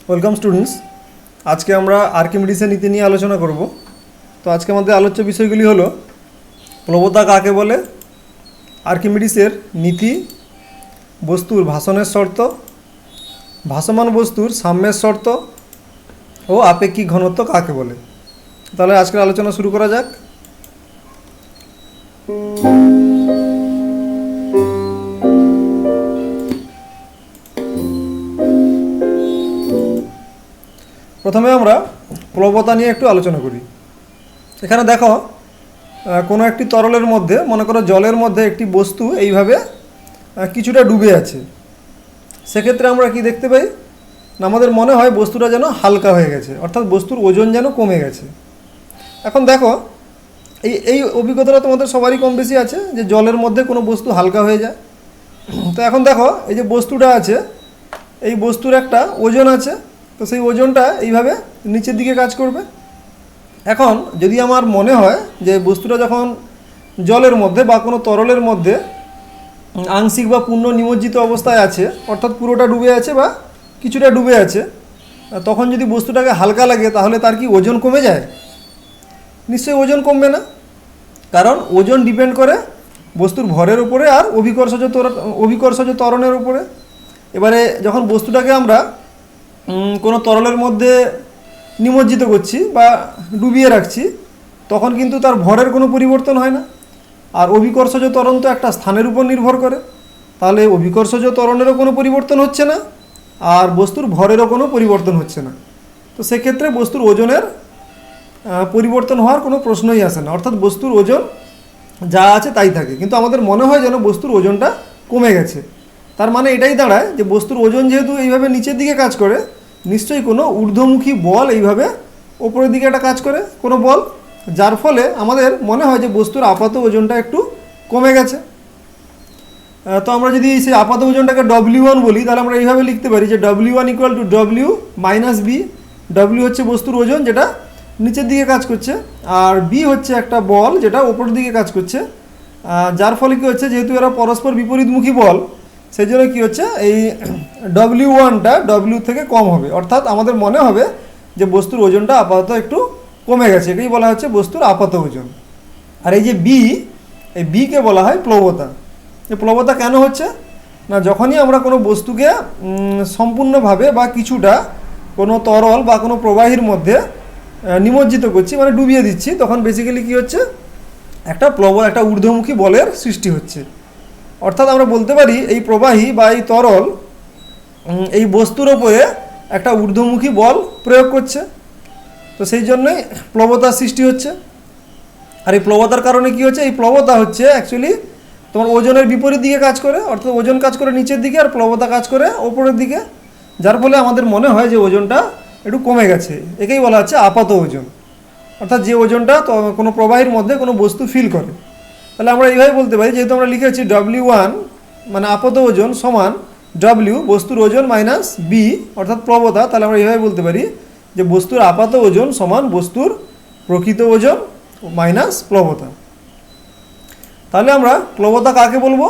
Welcome students. আজকে আমরা আর্কিমিডিসের নীতি নিয়ে আলোচনা করব। তো আজকে আমাদের আলোচ্য বিষয়গুলি হলো প্লবতা কাকে বলে, আর্কিমিডিসের নীতি, বস্তুর ভাসনের শর্ত, ভাসমান বস্তুর সাম্যের শর্ত ও আপেক্ষিক ঘনত্ব কাকে বলে। তাহলে আজকের আলোচনা শুরু করা যাক। প্রথমে আমরা প্লবতা নিয়ে একটু আলোচনা করি। এখানে দেখো, কোনো একটি তরলের মধ্যে, মনে করো জলের মধ্যে একটি বস্তু এইভাবে কিছুটা ডুবে আছে। সেক্ষেত্রে আমরা কি দেখতে পাই না, আমাদের মনে হয় বস্তুটা যেন হালকা হয়ে গেছে, অর্থাৎ বস্তুর ওজন যেন কমে গেছে। এখন দেখো, এই অভিজ্ঞতাটা তোমাদের সবারই কম বেশি আছে যে জলের মধ্যে কোনো বস্তু হালকা হয়ে যায়। তো এখন দেখো, এই যে বস্তুটা আছে, এই বস্তুর একটা ওজন আছে। তো সেই ওজনটা এইভাবে নিচের দিকে কাজ করবে। এখন যদি আমার মনে হয় যে বস্তুটা যখন জলের মধ্যে বা কোনো তরলের মধ্যে আংশিক বা পূর্ণ নিমজ্জিত অবস্থায় আছে, অর্থাৎ পুরোটা ডুবে আছে বা কিছুটা ডুবে আছে, তখন যদি বস্তুটাকে হালকা লাগে তাহলে তার কি ওজন কমে যায়? নিশ্চয়ই ওজন কমবে না, কারণ ওজন ডিপেন্ড করে বস্তুর ভরের উপরে আর অভিকর্ষজ ত্বরণের উপরে। এবারে যখন বস্তুটাকে আমরা কোনো তরলের মধ্যে নিমজ্জিত করছি বা ডুবিয়ে রাখছি, তখন কিন্তু তার ভরের কোনো পরিবর্তন হয় না। আর অভিকর্ষজ ত্বরণ তো একটা স্থানের উপর নির্ভর করে, তাহলে অভিকর্ষজ ত্বরণেরও কোনো পরিবর্তন হচ্ছে না আর বস্তুর ভরেরও কোনো পরিবর্তন হচ্ছে না। তো সেক্ষেত্রে বস্তুর ওজনের পরিবর্তন হওয়ার কোনো প্রশ্নই আসে না, অর্থাৎ বস্তুর ওজন যা আছে তাই থাকে। কিন্তু আমাদের মনে হয় যেন বস্তুর ওজনটা কমে গেছে। তার মানে এটাই দাঁড়ায় যে বস্তুর ওজন যেহেতু এইভাবে নিচের দিকে কাজ করে, নিশ্চয়ই কোনো ঊর্ধ্বমুখী বল এইভাবে ওপরের দিকে একটা কাজ করে, কোনো বল, যার ফলে আমাদের মনে হয় যে বস্তুর আপাত ওজনটা একটু কমে গেছে। তো আমরা যদি সেই আপাত ওজনটাকে W1 বলি, তাহলে আমরা এইভাবে লিখতে পারি যে W1 equal to W minus B. W হচ্ছে বস্তুর ওজন যেটা নিচের দিকে কাজ করছে, আর বি হচ্ছে একটা বল যেটা ওপরের দিকে কাজ করছে। যার ফলে কী হচ্ছে, যেহেতু এরা পরস্পর বিপরীতমুখী বল, সেই জন্য কী হচ্ছে, এই W1টা W থেকে কম হবে, অর্থাৎ আমাদের মনে হবে যে বস্তুর ওজনটা আপাতত একটু কমে গেছে। এটাই বলা হচ্ছে বস্তুর আপাত ওজন। আর এই যে বি, এই বিকে বলা হয় প্লবতা। এই প্লবতা কেন হচ্ছে না, যখনই আমরা কোনো বস্তুকে সম্পূর্ণভাবে বা কিছুটা কোনো তরল বা কোনো প্রবাহীর মধ্যে নিমজ্জিত করছি, মানে ডুবিয়ে দিচ্ছি, তখন বেসিক্যালি কী হচ্ছে, একটা ঊর্ধ্বমুখী বলের সৃষ্টি হচ্ছে। অর্থাৎ আমরা বলতে পারি এই প্রবাহী বা এই তরল এই বস্তুর ওপরে একটা ঊর্ধ্বমুখী বল প্রয়োগ করছে। তো সেই জন্যই প্লবতার সৃষ্টি হচ্ছে। আর এই প্লবতার কারণে কি হচ্ছে, এই প্লবতা হচ্ছে অ্যাকচুয়ালি তোমার ওজনের বিপরীত দিকে কাজ করে, অর্থাৎ ওজন কাজ করে নিচের দিকে আর প্লবতা কাজ করে ওপরের দিকে, যার ফলে আমাদের মনে হয় যে ওজনটা একটু কমে গেছে। একেই বলা হচ্ছে আপাত ওজন, অর্থাৎ যে ওজনটা কোনো প্রবাহীর মধ্যে কোনো বস্তু ফিল করে। তাহলে আমরা এইভাবে বলতে পারি, যেহেতু আমরা লিখেছি W1 মানে আপাত ওজন সমান W বস্তুর ওজন মাইনাস বি অর্থাৎ প্লবতা, তাহলে আমরা এইভাবে বলতে পারি যে বস্তুর আপাত ওজন সমান বস্তুর প্রকৃত ওজন মাইনাস প্লবতা। তাহলে আমরা প্লবতা কাকে বলবো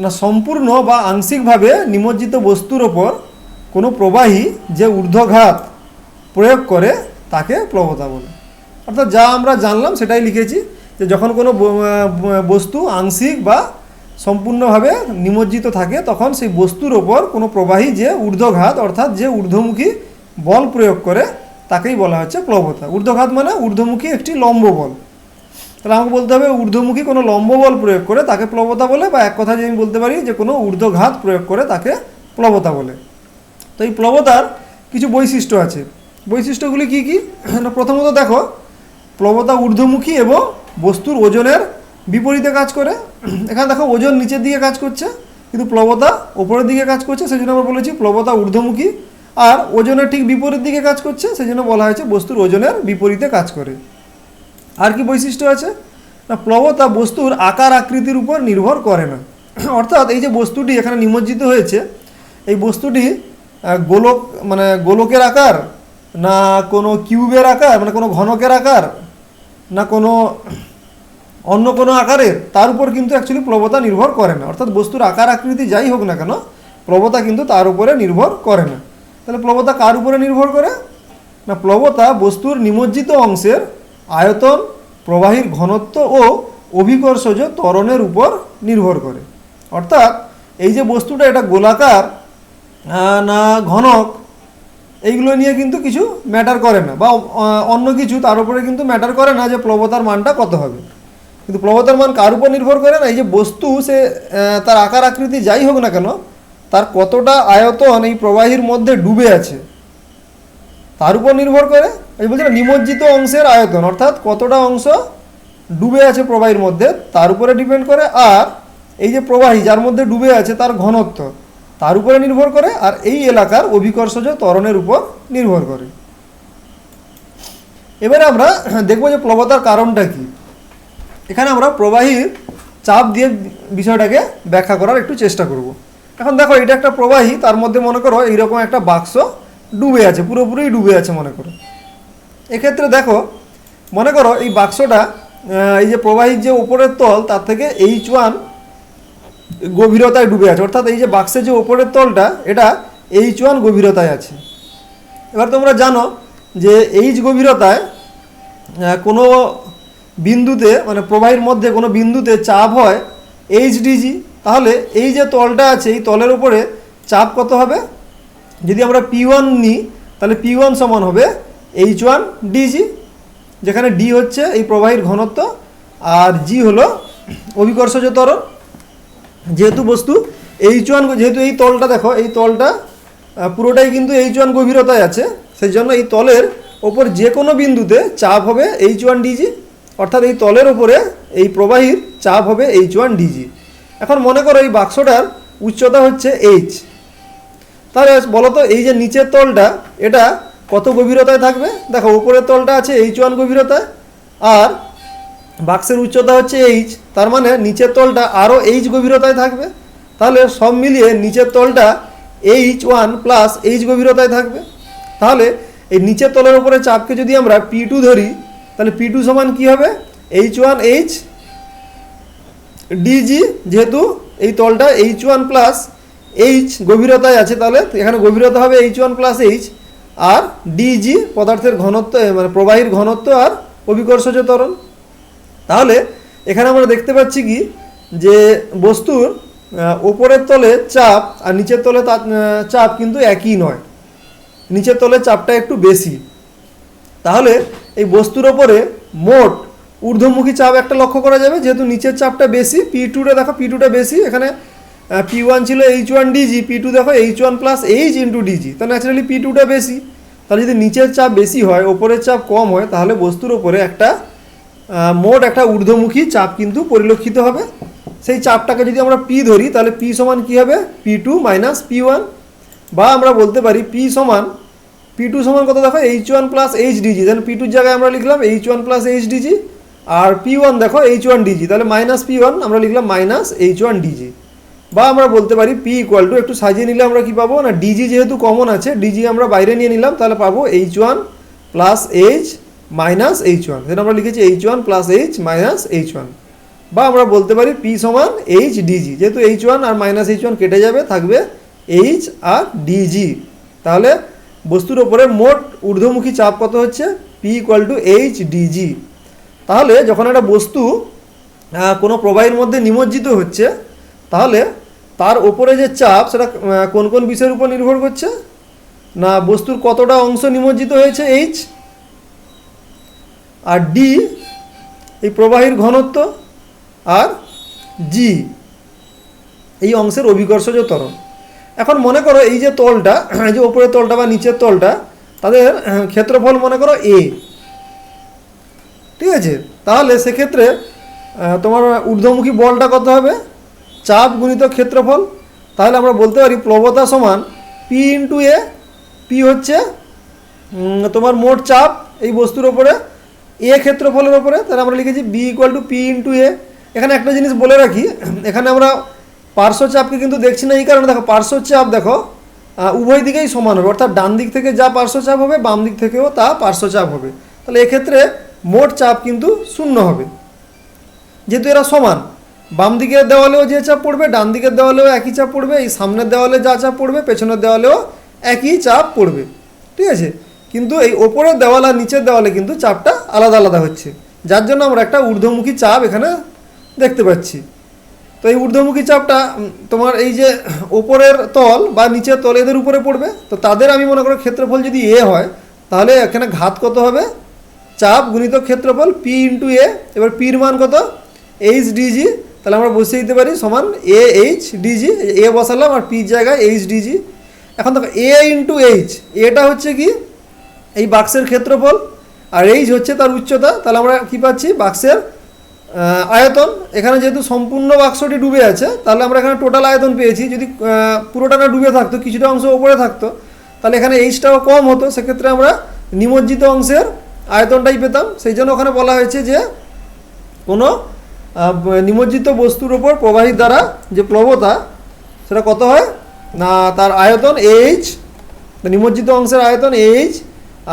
না, সম্পূর্ণ বা আংশিকভাবে নিমজ্জিত বস্তুর ওপর কোনো প্রবাহী যে ঊর্ধ্বঘাত প্রয়োগ করে তাকে প্লবতা বলে। অর্থাৎ যা আমরা জানলাম সেটাই লিখেছি, যে যখন কোনো বস্তু আংশিক বা সম্পূর্ণভাবে নিমজ্জিত থাকে, তখন সেই বস্তুর ওপর কোনো প্রবাহী যে ঊর্ধ্বঘাত অর্থাৎ যে ঊর্ধ্বমুখী বল প্রয়োগ করে তাকেই বলা হচ্ছে প্লবতা। ঊর্ধ্বঘাত মানে ঊর্ধ্বমুখী একটি লম্ব বল। তাহলে আমাকে বলতে হবে ঊর্ধ্বমুখী কোনো লম্ব বল প্রয়োগ করে তাকে প্লবতা বলে, বা এক কথা যে আমি বলতে পারি যে কোনো ঊর্ধ্বঘাত প্রয়োগ করে তাকে প্লবতা বলে। তো এই প্লবতার কিছু বৈশিষ্ট্য আছে। বৈশিষ্ট্যগুলি কি কি না, প্রথমত দেখো, প্লবতা ঊর্ধ্বমুখী এবং বস্তুর ওজনের বিপরীতে কাজ করে। এখানে দেখো ওজন নিচের দিকে কাজ করছে কিন্তু প্লবতা ওপরের দিকে কাজ করছে, সেই জন্য আমরা বলেছি প্লবতা ঊর্ধ্বমুখী। আর ওজনের ঠিক বিপরীত দিকে কাজ করছে, সেই জন্য বলা হয়েছে বস্তুর ওজনের বিপরীতে কাজ করে। আর কি বৈশিষ্ট্য আছে না, প্লবতা বস্তুর আকার আকৃতির উপর নির্ভর করে না। অর্থাৎ এই যে বস্তুটি এখানে নিমজ্জিত হয়েছে, এই বস্তুটি গোলক মানে গোলকের আকার, না কোনো কিউবের আকার মানে কোনো ঘনকের আকার, না কোনো অন্য কোনো আকারের, তার উপর কিন্তু অ্যাকচুয়ালি প্লবতা নির্ভর করে না। অর্থাৎ বস্তুর আকার আকৃতি যাই হোক না কেন, প্রবতা কিন্তু তার উপরে নির্ভর করে না। তাহলে প্লবতা কার উপরে নির্ভর করে? না, প্লবতা বস্তুর নিমজ্জিত অংশের আয়তন, প্রবাহীর ঘনত্ব ও অভিকর্ষজ ত্বরণের উপর নির্ভর করে। অর্থাৎ এই যে বস্তুটা এটা গোলাকার না ঘনক, এইগুলো নিয়ে কিন্তু কিছু ম্যাটার করে না, বা অন্য কিছু তার উপরে কিন্তু ম্যাটার করে না যে প্লবতার মানটা কত হবে। কিন্তু প্লবতার মান কার উপর নির্ভর করে? না, এই যে বস্তু সে তার আকার আকৃতি যাই হোক না কেন, তার কতটা আয়তন এই প্রবাহীর মধ্যে ডুবে আছে তার উপর নির্ভর করে। এই বলছে নিমজ্জিত অংশের আয়তন, অর্থাৎ কতটা অংশ ডুবে আছে প্রবাহীর মধ্যে তার উপরে ডিপেন্ড করে। আর এই যে প্রবাহী যার মধ্যে ডুবে আছে তার ঘনত্ব তার উপরে নির্ভর করে। আর এই এলাকার অভিকর্ষজ ত্বরণের উপর নির্ভর করে। এবারে আমরা দেখব যে প্লবতার কারণটা কি। এখানে আমরা প্রবাহীর চাপ দিয়ে বিষয়টাকে ব্যাখ্যা করার একটু চেষ্টা করব। এখন দেখো, এটা একটা প্রবাহী, তার মধ্যে মনে করো এইরকম একটা বাক্স ডুবে আছে, পুরোপুরি ডুবে আছে মনে করো। এক্ষেত্রে দেখো, মনে করো এই বাক্সটা এই যে প্রবাহীর যে উপরের তল তার থেকে H1 গভীরতায় ডুবে আছে। অর্থাৎ এই যে বাক্সের যে উপরের তলটা এটা H1 গভীরতায় আছে। এবার তোমরা জানো যে H গভীরতায় কোনো বিন্দুতে, মানে প্রবাহীর মধ্যে কোনো বিন্দুতে চাপ হয় HdG। তাহলে এই যে তলটা আছে এই তলের উপরে চাপ কত হবে? যদি আমরা P1 নিই তাহলে P1 সমান হবে H1dG, যেখানে D হচ্ছে এই প্রবাহীর ঘনত্ব আর G হলো অভিকর্ষজ ত্বরণ। যেহেতু বস্তু H1, যেহেতু এই তলটা দেখো, এই তলটা পুরোটাই কিন্তু H1 গভীরতায় আছে, সেই জন্য এই তলের ওপর যে কোনো বিন্দুতে চাপ হবে H1dG। অর্থাৎ এই তলের ওপরে এই প্রবাহীর চাপ হবে H1dG। এখন মনে করো এই বাক্সটার উচ্চতা হচ্ছে H। তাহলে বলো তো, এই যে নিচের তলটা এটা কত গভীরতায় থাকবে? দেখো, উপরের তলটা আছে H1 গভীরতায় আর বাক্সের উচ্চতা হচ্ছে H, তার মানে নিচের তলটা আরও H গভীরতায় থাকবে। তাহলে সব মিলিয়ে নিচের তলটা H1 প্লাস H গভীরতায় থাকবে। তাহলে এই নিচের তলের উপরে চাপকে যদি আমরা P2 ধরি তাহলে P2 সমান কী হবে? H1H dG। যেহেতু এই তলটা H1 প্লাস H গভীরতায় আছে, তাহলে এখানে গভীরতা হবে H1 প্লাস H, আর dG পদার্থের ঘনত্ব, মানে প্রবাহীর ঘনত্ব আর অভিকর্ষজ ত্বরণ। তাহলে এখানে আমরা দেখতে পাচ্ছি কি যে বস্তুর ওপরের তলে চাপ আর নিচের তলে চাপ কিন্তু একই নয়, নিচের তলে চাপটা একটু বেশি। তাহলে এই বস্তুর ওপরে মোট ঊর্ধ্বমুখী চাপ একটা লক্ষ্য করা যাবে, যেহেতু নিচের চাপটা বেশি। P2টা দেখো, P2টা বেশি। এখানে P1 ছিল H1dG, P2 দেখো H1 plus H into dG, তো ন্যাচারালি P2টা বেশি। তাহলে যদি নিচের চাপ বেশি হয় ওপরের চাপ কম হয়, তাহলে বস্তুর ওপরে একটা মোট একটা ঊর্ধ্বমুখী চাপ কিন্তু পরিলক্ষিত হবে। সেই চাপটাকে যদি আমরা P ধরি তাহলে P সমান কী হবে? P2 মাইনাস P1, বা আমরা বলতে পারি P2 সমান কত? দেখো H1 প্লাস HdG, তাহলে P2-র জায়গায় আমরা লিখলাম H1 প্লাস HdG, আর P1 দেখো H1dG, তাহলে মাইনাস P1 আমরা লিখলাম মাইনাস H1dG। বা আমরা বলতে পারি P ইকুয়াল টু, একটু সাজিয়ে নিলে আমরা কি পাবো না, dG যেহেতু কমন আছে dG আমরা বাইরে নিয়ে নিলাম, তাহলে পাবো H1 plus H minus H1, যেটা আমরা লিখেছি H1 plus H minus H1। বা আমরা বলতে পারি P সমান HdG, যেহেতু H1 আর মাইনাস H1 কেটে যাবে, থাকবে H আর dG। তাহলে বস্তুর ওপরে মোট ঊর্ধ্বমুখী চাপ কত হচ্ছে? P equal to HdG। তাহলে যখন একটা বস্তু কোনো প্রবাহীর মধ্যে নিমজ্জিত হচ্ছে, তাহলে তার ওপরে যে চাপ সেটা কোন কোন বিষয়ের উপর নির্ভর করছে? না, বস্তুর কতটা অংশ নিমজ্জিত হয়েছে H, আর D এই প্রবাহীর ঘনত্ব, আর G এই অংশের অভিকর্ষজ ত্বরণ। এখন মনে করো এই যে তলটা, এই যে ওপরের তলটা বা নিচের তলটা, তাদের ক্ষেত্রফল মনে করো A, ঠিক আছে? তাহলে সেক্ষেত্রে তোমার ঊর্ধ্বমুখী বলটা কত হবে? চাপ গুণিত ক্ষেত্রফল। তাহলে আমরা বলতে পারি প্লবতা সমান P ইন্টু A। P হচ্ছে তোমার মোট চাপ এই বস্তুর ওপরে, A ক্ষেত্রফলের ওপরে, তাহলে আমরা লিখেছি B equal to P into A। এখানে একটা জিনিস বলে রাখি, এখানে আমরা পার্শ্ব চাপকে কিন্তু দেখছি না, এই কারণে দেখো পার্শ্ব চাপ দেখো উভয় দিকেই সমান হবে, অর্থাৎ ডান দিক থেকে যা পার্শ্ব চাপ হবে বাম দিক থেকেও তা পার্শ্ব চাপ হবে। তাহলে এক্ষেত্রে মোট চাপ কিন্তু শূন্য হবে, যেহেতু এরা সমান। বাম দিকের দেওয়ালেও যে চাপ পড়বে, ডান দিকের দেওয়ালেও একই চাপ পড়বে, এই সামনের দেওয়ালে যা চাপ পড়বে পেছনের দেওয়ালেও একই চাপ পড়বে, ঠিক আছে। কিন্তু এই ওপরের দেওয়াল আর নিচের দেওয়ালে কিন্তু চাপটা আলাদা আলাদা হচ্ছে, যার জন্য আমরা একটা ঊর্ধ্বমুখী চাপ এখানে দেখতে পাচ্ছি। তো এই ঊর্ধ্বমুখী চাপটা তোমার এই যে ওপরের তল বা নিচের তল এদের উপরে পড়বে। তো তাদের আমি মনে করি ক্ষেত্রফল যদি এ হয়, তাহলে এখানে ঘাত কত হবে, চাপ গুণিত ক্ষেত্রফল পি ইন্টু এ। এবার পির মান কত, এইচ ডিজি, তাহলে আমরা বসিয়ে দিতে পারি সমান এ এইচ ডিজি। এ বসালাম আর পির জায়গায় এইচ ডিজি। এখন দেখো এ ইন্টু এইচ, এটা হচ্ছে কি এই বাক্সের ক্ষেত্রফল, আর এইচ হচ্ছে তার উচ্চতা। তাহলে আমরা কি পাচ্ছি, বাক্সের আয়তন। এখানে যেহেতু সম্পূর্ণ বাক্সটি ডুবে আছে, তাহলে আমরা এখানে টোটাল আয়তন পেয়েছি। যদি পুরোটা না ডুবে থাকতো, কিছুটা অংশ ওপরে থাকতো, তাহলে এখানে এইচটাও কম হতো, সেক্ষেত্রে আমরা নিমজ্জিত অংশের আয়তনটাই পেতাম। সেই জন্য ওখানে বলা হয়েছে যে কোনো নিমজ্জিত বস্তুর ওপর প্রবাহীর দ্বারা যে প্লবতা, সেটা কত হয় না, তার আয়তন এইচ, নিমজ্জিত অংশের আয়তন এইচ,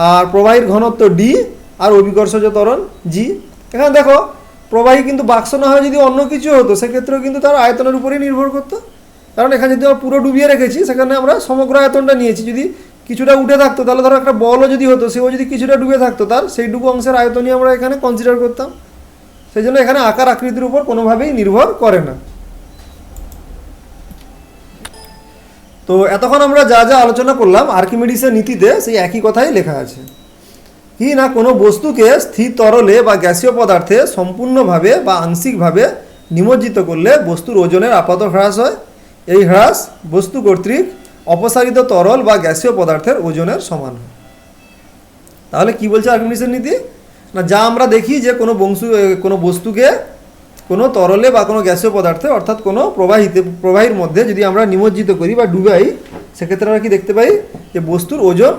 আর প্রবাহীর ঘনত্ব ডি, আর অভিকর্ষজ ত্বরণ জি। এখানে দেখো প্রবাহী কিন্তু বাক্স না হয় যদি অন্য কিছু হতো, সেক্ষেত্রেও কিন্তু তার আয়তনের উপরেই নির্ভর করতো। কারণ এখানে যদি আমরা পুরো ডুবিয়ে রেখেছি, সেখানে আমরা সমগ্র আয়তনটা নিয়েছি। যদি কিছুটা উঠে থাকতো, তাহলে ধরো একটা বলও যদি হতো, সেও যদি কিছুটা ডুবে থাকতো, তার সেইটুকু অংশের আয়তনই আমরা এখানে কনসিডার করতাম। সেই জন্য এখানে আকার আকৃতির উপর কোনোভাবেই নির্ভর করে না। তো এতক্ষণ আমরা যা যা আলোচনা করলাম আর্কিমিডিসের নীতিতে, সেই একই কথাই লেখা আছে কি না, কোনো বস্তুকে স্থির তরলে বা গ্যাসীয় পদার্থে সম্পূর্ণভাবে বা আংশিকভাবে নিমজ্জিত করলে বস্তুর ওজনের আপাত হ্রাস হয়। এই হ্রাস বস্তু কর্তৃক অপসারিত তরল বা গ্যাসীয় পদার্থের ওজনের সমান হয়। তাহলে কি বলছে আর্কিমিডিসের নীতি না, যা আমরা দেখি যে কোনো বস্তুকে কোনো তরলে বা কোনো গ্যাসীয় পদার্থে, অর্থাৎ কোনো প্রবাহীর মধ্যে যদি আমরা নিমজ্জিত করি বা ডুবাই, সেক্ষেত্রে আমরা কি দেখতে পাই যে বস্তুর ওজন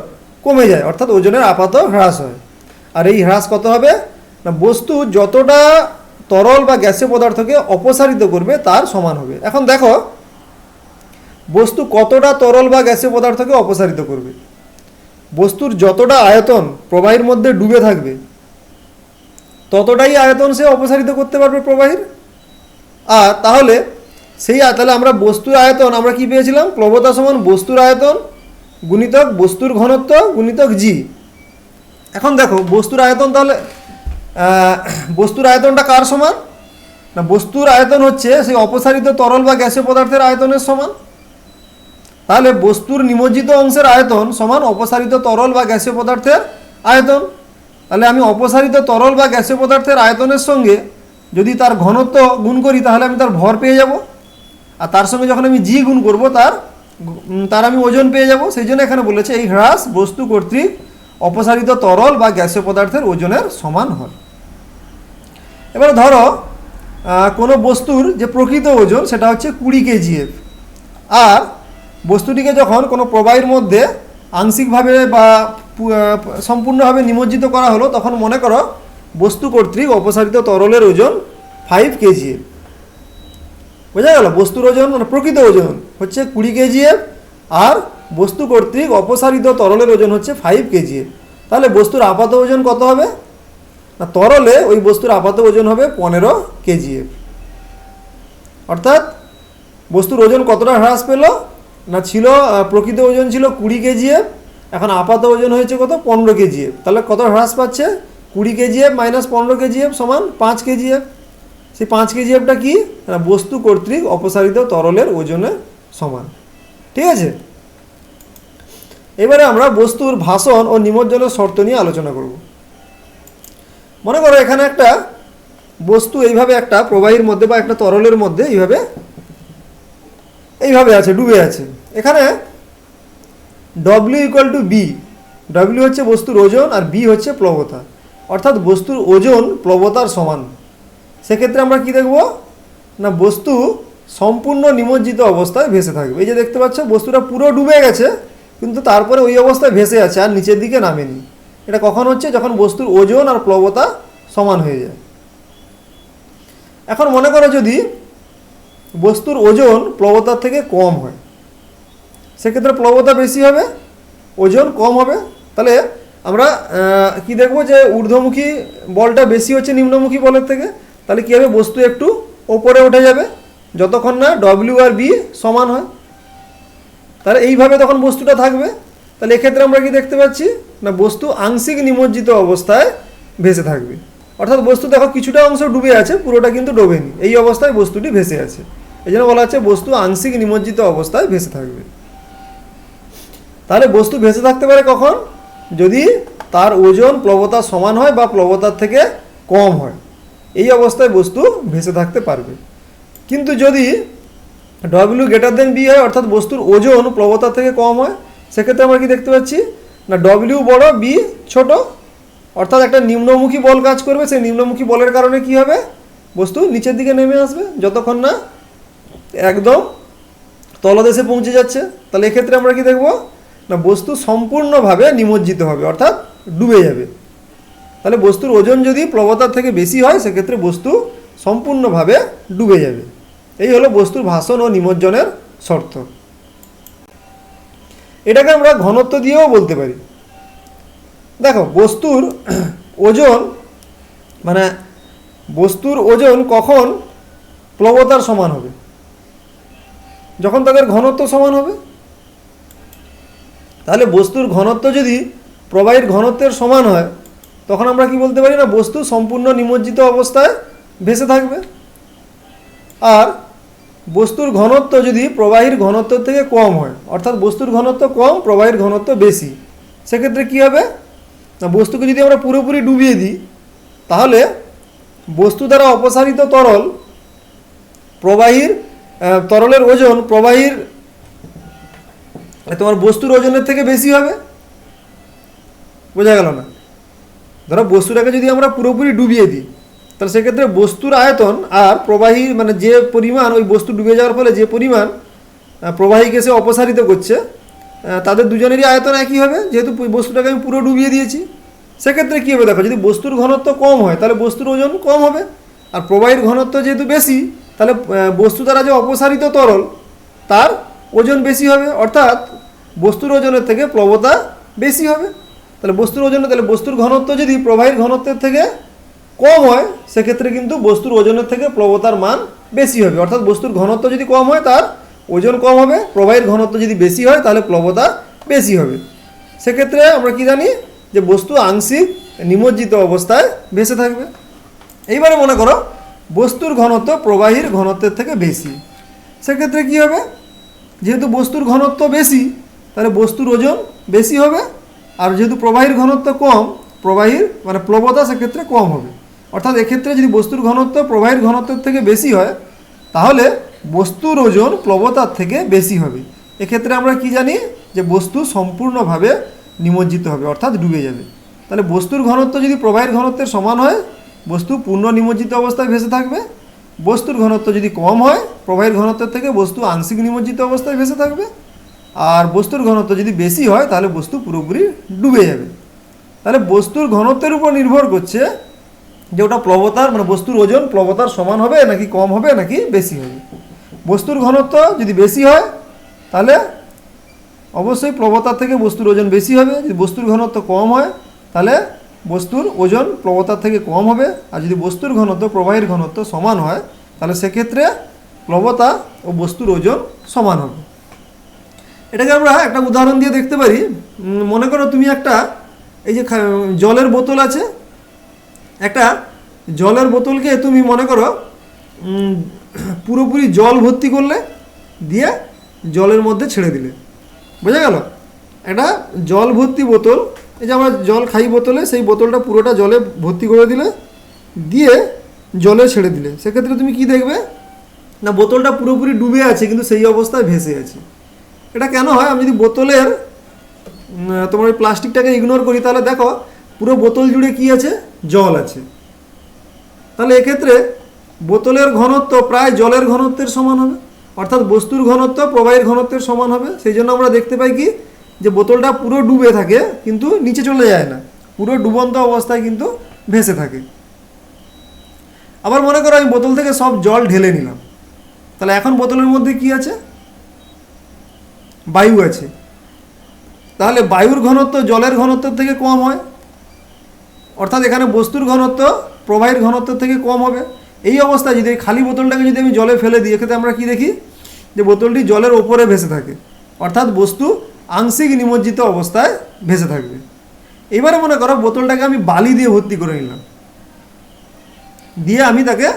কমে যায়, অর্থাৎ ওজনের আপাত হ্রাস হয়। আর এই হ্রাস কত হবে না, বস্তু যতটা তরল বা গ্যাসীয় পদার্থকে অপসারিত করবে তার সমান হবে। এখন দেখো বস্তু কতটা তরল বা গ্যাসীয় পদার্থকে অপসারিত করবে, বস্তুর যতটা আয়তন প্রবাহীর মধ্যে ডুবে থাকবে, ততটাই আয়তন সে অপসারিত করতে পারবে প্রবাহীর। আর তাহলে আমরা বস্তুর আয়তন আমরা কি পেয়েছিলাম, প্লবতা সমান বস্তুর আয়তন গুণিতক বস্তুর ঘনত্ব গুণিতক জি। এখন দেখো বস্তুর আয়তন, তাহলে বস্তুর আয়তনটা কার সমান না, বস্তুর আয়তন হচ্ছে সেই অপসারিত তরল বা গ্যাসীয় পদার্থের আয়তনের সমান। তাহলে বস্তুর নিমজ্জিত অংশের আয়তন সমান অপসারিত তরল বা গ্যাসীয় পদার্থের আয়তন। তাহলে আমি অপসারিত তরল বা গ্যাসীয় পদার্থের আয়তনের সঙ্গে যদি তার ঘনত্ব গুণ করি, তাহলে আমি তার ভর পেয়ে যাব। আর তার সঙ্গে যখন আমি জি গুণ করব, তার আমি ওজন পেয়ে যাব। সেই জন্য এখানে বলেছে এই হ্রাস বস্তু কর্তৃক অপসারিত তরল বা গ্যাসীয় পদার্থের ওজনের সমান হয়। এবারে ধরো কোনো বস্তুর যে প্রকৃত ওজন সেটা হচ্ছে 20 কেজিএফ, আর বস্তুটিকে যখন কোনো প্রবাহীর মধ্যে আংশিকভাবে বা সম্পূর্ণভাবে নিমজ্জিত করা হলো, তখন মনে করো বস্তু কর্তৃক অপসারিত তরলের ওজন 5 কেজিএফ। বোঝা গেল, বস্তুর ওজন মানে প্রকৃত ওজন হচ্ছে 20 কেজিএফ, আর বস্তু কর্তৃক অপসারিত তরলের ওজন হচ্ছে 5 কেজিএফ। তাহলে বস্তুর আপাত ওজন কত হবে না, তরলে ওই বস্তুর আপাত ওজন হবে 15 কেজিএফ। অর্থাৎ বস্তুর ওজন কতটা হ্রাস পেল না, ছিল প্রকৃত ওজন ছিল 20 কেজিএফ, এখন আপাত ওজন হয়েছে কত 15 কেজিএফ। তাহলে কত হ্রাস পাচ্ছে, 20 কেজিএফ মাইনাস 15 কেজিএফ সমান 5 কেজিএফ। সেই 5 কেজিএফটা কি না, বস্তু কর্তৃক অপসারিত তরলের ওজনের সমান। ঠিক আছে, এবারে আমরা বস্তুর ভাষণ ও নিমজ্জনের শর্ত নিয়ে আলোচনা করব। মনে করো এখানে একটা বস্তু এইভাবে একটা প্রবাহীর মধ্যে বা একটা তরলের মধ্যে এইভাবে আছে, ডুবে আছে। এখানে W = B, W হচ্ছে বস্তুর ওজন আর B হচ্ছে প্লবতা, অর্থাৎ বস্তুর ওজন প্লবতার সমান। সেক্ষেত্রে আমরা কি দেখব না, বস্তু সম্পূর্ণ নিমজ্জিত অবস্থায় ভেসে থাকবে। এই যে দেখতে পাচ্ছ বস্তুটা পুরো ডুবে গেছে, কিন্তু তারপরে ওই অবস্থায় ভেসে আছে আর নিচের দিকে নামেনি। এটা কখন হচ্ছে, যখন বস্তুর ওজন আর প্লবতা সমান হয়ে যায়। এখন মনে করো যদি বস্তুর ওজন প্লবতার থেকে কম হয়, সেক্ষেত্রে প্লবতা বেশি হবে, ওজন কম হবে। তাহলে আমরা কি দেখব যে ঊর্ধ্বমুখী বলটা বেশি হচ্ছে নিম্নমুখী বলের থেকে। তাহলে কী হবে, বস্তু একটু ওপরে উঠে যাবে যতক্ষণ না W আর B সমান হয়। তাহলে এইভাবে তখন বস্তুটা থাকবে। তাহলে এক্ষেত্রে আমরা কি দেখতে পাচ্ছি না বস্তু আংশিক নিমজ্জিত অবস্থায় ভেসে থাকবে। অর্থাৎ বস্তু দেখো কিছুটা অংশ ডুবে আছে, পুরোটা কিন্তু ডোবেনি, এই অবস্থায় বস্তুটি ভেসে আছে। এই জন্য বলা হচ্ছে বস্তু আংশিক নিমজ্জিত অবস্থায় ভেসে থাকবে। তাহলে বস্তু ভেসে থাকতে পারে কখন? যদি তার ওজন প্লবতার সমান হয় বা প্লবতার থেকে কম হয়, এই অবস্থায় বস্তু ভেসে থাকতে পারবে। কিন্তু যদি ডব্লিউ গ্রেটার দেন বি হয়, অর্থাৎ বস্তুর ওজন প্লবতার থেকে কম হয়, সেক্ষেত্রে আমরা কি দেখতে পাচ্ছি না ডব্লিউ বড় বি ছোট, অর্থাৎ একটা নিম্নমুখী বল কাজ করবে। সেই নিম্নমুখী বলের কারণে কি হবে? বস্তু নিচের দিকে নেমে আসবে যতক্ষণ না একদম তলদেশে পৌঁছে যাচ্ছে। তাহলে এক্ষেত্রে আমরা কি দেখব না বস্তু সম্পূর্ণভাবে নিমজ্জিত হবে, অর্থাৎ ডুবে যাবে। তাহলে বস্তুর ওজন যদি প্লবতার থেকে বেশি হয়, সেক্ষেত্রে বস্তু সম্পূর্ণভাবে ডুবে যাবে। এই হলো বস্তুর ভাসন ও নিমজ্জনের শর্ত। এটাকে আমরা ঘনত্ব দিয়েও বলতে পারি। দেখো বস্তুর ওজন মানে বস্তুর ওজন কখন প্লবতার সমান হবে? যখন তাদের ঘনত্ব সমান হবে। তাহলে বস্তুর ঘনত্ব যদি প্রবাহীর ঘনত্বের সমান হয়, তখন আমরা কি বলতে পারি না বস্তু সম্পূর্ণ নিমজ্জিত অবস্থায় ভেসে থাকবে। আর বস্তুর ঘনত্ব যদি প্রবাহীর ঘনত্বের থেকে কম হয়, অর্থাৎ বস্তুর ঘনত্ব কম প্রবাহীর ঘনত্ব বেশি, সেক্ষেত্রে কী হবে না বস্তুকে যদি আমরা পুরোপুরি ডুবিয়ে দিই, তাহলে বস্তু দ্বারা অপসারিত তরল প্রবাহীর তরলের ওজন প্রবাহীর তোমার বস্তুর ওজনের থেকে বেশি হবে। বোঝা গেল না? ধরো বস্তুটাকে যদি আমরা পুরোপুরি ডুবিয়ে দিই, তাহলে সেক্ষেত্রে বস্তুর আয়তন আর প্রবাহী মানে যে পরিমাণ ওই বস্তু ডুবে যাওয়ার ফলে যে পরিমাণ প্রবাহীকে সে অপসারিত করছে, তাদের দুজনেরই আয়তন একই হবে, যেহেতু বস্তুটাকে আমি পুরো ডুবিয়ে দিয়েছি। সেক্ষেত্রে কী হবে দেখো, যদি বস্তুর ঘনত্ব কম হয় তাহলে বস্তুর ওজন কম হবে, আর প্রবাহীর ঘনত্ব যেহেতু বেশি, তাহলে বস্তু দ্বারা যে অপসারিত তরল তার ওজন বেশি হবে, অর্থাৎ বস্তুর ওজনের থেকে প্লবতা বেশি হবে। তাহলে বস্তুর ওজনে তাহলে বস্তুর ঘনত্ব যদি প্রবাহীর ঘনত্বের থেকে কম হয়, সেক্ষেত্রে কিন্তু বস্তুর ওজনের থেকে প্লবতার মান বেশি হবে। অর্থাৎ বস্তুর ঘনত্ব যদি কম হয় তার ওজন কম হবে, প্রবাহীর ঘনত্ব যদি বেশি হয় তাহলে প্লবতা বেশি হবে। সেক্ষেত্রে আমরা কি জানি যে বস্তু আংশিক নিমজ্জিত অবস্থায় ভেসে থাকবে। এইবারে মনে করো বস্তুর ঘনত্ব প্রবাহীর ঘনত্বের থেকে বেশি, সেক্ষেত্রে কি হবে? যেহেতু বস্তুর ঘনত্ব বেশি, তাহলে বস্তুর ওজন বেশি হবে, আর যেহেতু প্রবাহীর ঘনত্ব কম, প্রবাহীর মানে প্লবতা সেক্ষেত্রে কম হবে। অর্থাৎ এক্ষেত্রে যদি বস্তুর ঘনত্ব প্রবাহীর ঘনত্বের থেকে বেশি হয়, তাহলে বস্তুর ওজন প্লবতার থেকে বেশি হবে। এক্ষেত্রে আমরা কি জানি যে বস্তু সম্পূর্ণভাবে নিমজ্জিত হবে, অর্থাৎ ডুবে যাবে। তাহলে বস্তুর ঘনত্ব যদি প্রবাহীর ঘনত্বের সমান হয়, বস্তু পূর্ণ নিমজ্জিত অবস্থায় ভেসে থাকবে। বস্তুর ঘনত্ব যদি কম হয়, প্রবাহীর ঘনত্বের থেকে বস্তু আংশিক নিমজ্জিত অবস্থায় ভেসে থাকবে। আর বস্তুর ঘনত্ব যদি বেশি হয়, তাহলে বস্তু পুরোপুরি ডুবে যাবে। তাহলে বস্তুর ঘনত্বের উপর নির্ভর করছে যে ওটা প্লবতার মানে বস্তুর ওজন প্লবতার সমান হবে নাকি কম হবে নাকি বেশি হবে। বস্তুর ঘনত্ব যদি বেশি হয়, তাহলে অবশ্যই প্লবতার থেকে বস্তুর ওজন বেশি হবে। যদি বস্তুর ঘনত্ব কম হয়, তাহলে বস্তুর ওজন প্লবতার থেকে কম হবে। আর যদি বস্তুর ঘনত্ব প্রবাহীর ঘনত্ব সমান হয়, তাহলে সেক্ষেত্রে প্লবতা ও বস্তুর ওজন সমান হবে। এটাকে আমরা একটা উদাহরণ দিয়ে দেখতে পারি। মনে করো তুমি একটা এই যে জলের বোতল আছে, একটা জলের বোতলকে তুমি মনে করো পুরোপুরি জল ভর্তি করলে, দিয়ে জলের মধ্যে ছেড়ে দিলে। বোঝা গেল? একটা জল ভর্তি বোতল, এই যে আমরা জল খাই বোতলে, সেই বোতলটা পুরোটা জলে ভর্তি করে দিলে, দিয়ে জলে ছেড়ে দিলে। সেক্ষেত্রে তুমি কি দেখবে না বোতলটা পুরোপুরি ডুবে আছে, কিন্তু সেই অবস্থায় ভেসে আছে। এটা কেন হয়? আমি যদি বোতলের তোমার ওই প্লাস্টিকটাকে ইগনোর করি, তাহলে দেখো পুরো বোতল জুড়ে কি আছে? জল আছে। তাহলে এক্ষেত্রে বোতলের ঘনত্ব প্রায় জলের ঘনত্বের সমান হবে, অর্থাৎ বস্তুর ঘনত্ব প্রবাহীর ঘনত্বের সমান হবে। সেই জন্য আমরা দেখতে পাই কি যে বোতলটা পুরো ডুবে থাকে, কিন্তু নিচে চলে যায় না, পুরো ডুবন্ত অবস্থায় কিন্তু ভেসে থাকে। আবার মনে করো আমি বোতল থেকে সব জল ঢেলে নিলাম, তাহলে এখন বোতলের মধ্যে কি আছে? বায়ু আছে। তাহলে বায়ুর ঘনত্ব জলের ঘনত্বের থেকে কম হয়, অর্থাৎ এখানে বস্তুর ঘনত্ব প্রবাহীর ঘনত্বের থেকে কম হবে। এই অবস্থায় যদি খালি বোতলটাকে যদি আমি জলে ফেলে দিই, এক্ষেত্রে আমরা কি দেখি যে বোতলটি জলের ওপরে ভেসে থাকে। অর্থাৎ বস্তু আংশিক নিমজ্জিত অবস্থায় ভেসে থাকবে। এবারে মনে করো বোতলটাকে আমি বালি দিয়ে ভর্তি করে নিলাম, দিয়ে আমি তাকে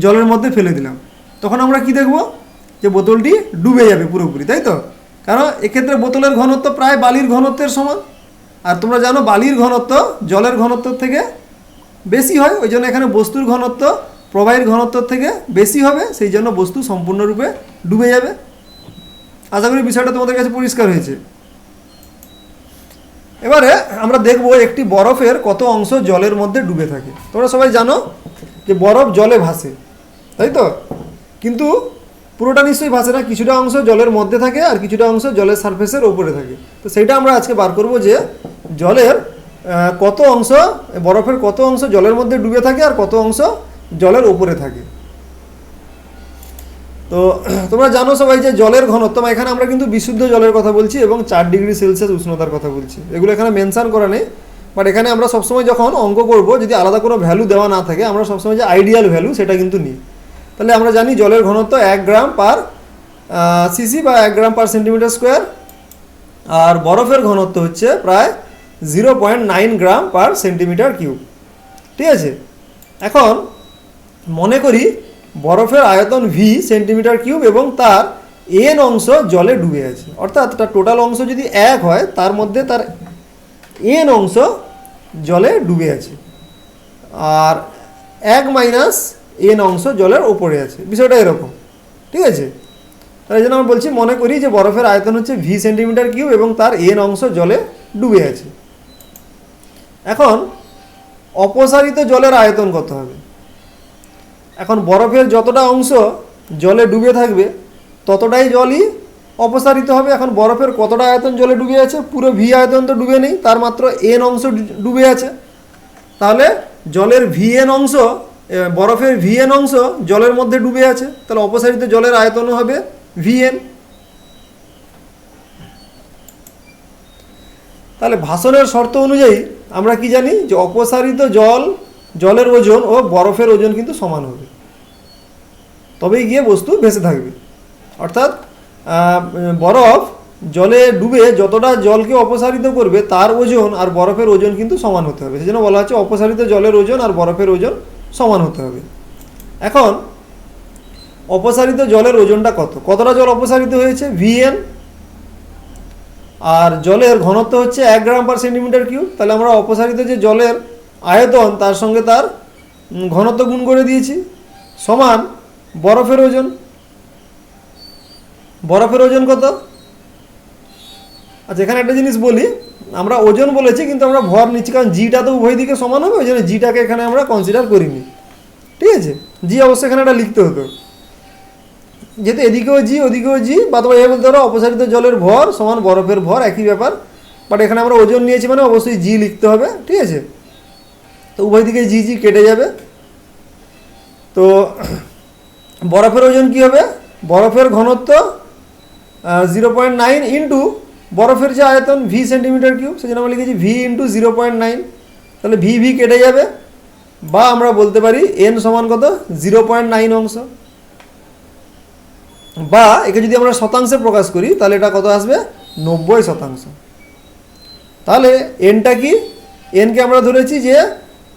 জলের মধ্যে ফেলে দিলাম। তখন আমরা কি দেখব, যে বোতলটি ডুবে যাবে পুরোপুরি, তাই তো? কারণ এক্ষেত্রে বোতলের ঘনত্ব প্রায় বালির ঘনত্বের সমান, আর তোমরা জানো বালির ঘনত্ব জলের ঘনত্বের থেকে বেশি হয়, ওই জন্য এখানে বস্তুর ঘনত্ব প্রবাহীর ঘনত্বের থেকে বেশি হবে, সেই জন্য বস্তু সম্পূর্ণরূপে ডুবে যাবে। আশা করি বিষয়টা তোমাদের কাছে পরিষ্কার হয়েছে। এবারে আমরা দেখব একটি বরফের কত অংশ জলের মধ্যে ডুবে থাকে। তোমরা সবাই জানো যে বরফ জলে ভাসে, তাই তো? কিন্তু পুরোটা নিশ্চয়ই ভাসে না, কিছুটা অংশ জলের মধ্যে থাকে আর কিছুটা অংশ জলের সারফেসের ওপরে থাকে। তো সেইটা আমরা আজকে বার করব যে জলের কত অংশ, বরফের কত অংশ জলের মধ্যে ডুবে থাকে আর কত অংশ জলের ওপরে থাকে। তো তোমরা জানো সবাই যে জলের ঘনত্ব, এখানে আমরা কিন্তু বিশুদ্ধ জলের কথা বলছি এবং 4 ডিগ্রি সেলসিয়াস উষ্ণতার কথা বলছি, এগুলো এখানে মেনশন করা নেই। বাট এখানে আমরা সবসময় যখন অঙ্ক করব, যদি আলাদা কোনো ভ্যালু দেওয়া না থাকে, আমরা সবসময় যে আইডিয়াল ভ্যালু সেটা কিন্তু নিই। তাহলে আমরা জানি জলের ঘনত্ব 1 গ্রাম পার সিসি বা 1 গ্রাম পার সেন্টিমিটার স্কোয়ার, আর বরফের ঘনত্ব হচ্ছে প্রায় 0.9 গ্রাম পার সেন্টিমিটার কিউব। ঠিক আছে, এখন মনে করি বরফের আয়তন ভি সেন্টিমিটার কিউব এবং তার এন অংশ জলে ডুবে আছে, অর্থাৎ তার টোটাল অংশ যদি 1 হয়, তার মধ্যে তার এন অংশ জলে ডুবে আছে, আর 1 মাইনাস এন অংশ জলের ওপরে আছে। বিষয়টা এরকম, ঠিক আছে? তাই জন্য আমরা বলছি মনে করি যে বরফের আয়তন হচ্ছে ভি সেন্টিমিটার কিউব এবং তার এন অংশ জলে ডুবে আছে। এখন অপসারিত জলের আয়তন কত হবে? এখন বরফের যতটা অংশ জলে ডুবে থাকবে ততটাই জলই অপসারিত হবে। এখন বরফের কতটা আয়তন জলে ডুবে আছে? পুরো ভি আয়তন তো ডুবে নেই, তার মাত্র এন অংশ ডুবে আছে। তাহলে জলের ভিএন অংশ, বরফের ভিএন অংশ জলের মধ্যে ডুবে আছে, তাহলে অপসারিত জলের আয়তনও হবে ভিএন। তাহলে ভাষণের শর্ত অনুযায়ী আমরা কি জানি যে অপসারিত জলের ওজন ও বরফের ওজন কিন্তু সমান হবে, তবেই গিয়ে বস্তু ভেসে থাকবে। অর্থাৎ বরফ জলে ডুবে যতটা জলকে অপসারিত করবে তার ওজন আর বরফের ওজন কিন্তু সমান হতে হবে। সেজন্য বলা হচ্ছে অপসারিত জলের ওজন আর বরফের ওজন সমান হতে হবে। এখন অপসারিত জলের ওজনটা কতটা জল অপসারিত হয়েছে? ভিএন, আর জলের ঘনত্ব হচ্ছে 1 গ্রাম পার সেন্টিমিটার কিউব। তাহলে আমরা অপসারিত যে জলের আয়তন তার সঙ্গে তার ঘনত্ব গুণ করে দিয়েছি, সমান বরফের ওজন। বরফের ওজন কত? আচ্ছা, এখানে একটা জিনিস বলি, আমরা ওজন বলেছি কিন্তু আমরা ভর নিচ্ছি, কারণ জিটা তো উভয় দিকে সমান হবে, ওই জন্য জিটাকে এখানে আমরা কনসিডার করিনি। ঠিক আছে, জি অবশ্যই এখানে একটা লিখতে হতো, যেহেতু এদিকেও জি ওদিকেও জি, বা তোমরা এ বলতে পারো অপসারিত জলের ভর সমান বরফের ভর, একই ব্যাপার। বাট এখানে আমরা ওজন নিয়েছি মানে অবশ্যই জি লিখতে হবে। ঠিক আছে, তো উভয় দিকে জি জি কেটে যাবে। তো বরফের ওজন কি হবে? বরফের ঘনত্ব 0.9 ইন্টু বরফের যে আয়তন ভি সেন্টিমিটার কিউব, সেজন্য আমরা লিখেছি ভি ইন্টু 0.9। তাহলে ভি ভি কেটে যাবে, বা আমরা বলতে পারি এন সমান কত? 0.9 অংশ। বা একে যদি আমরা শতাংশে প্রকাশ করি তাহলে এটা কত আসবে? 90%। তাহলে এনটা কি? এনকে আমরা ধরেছি যে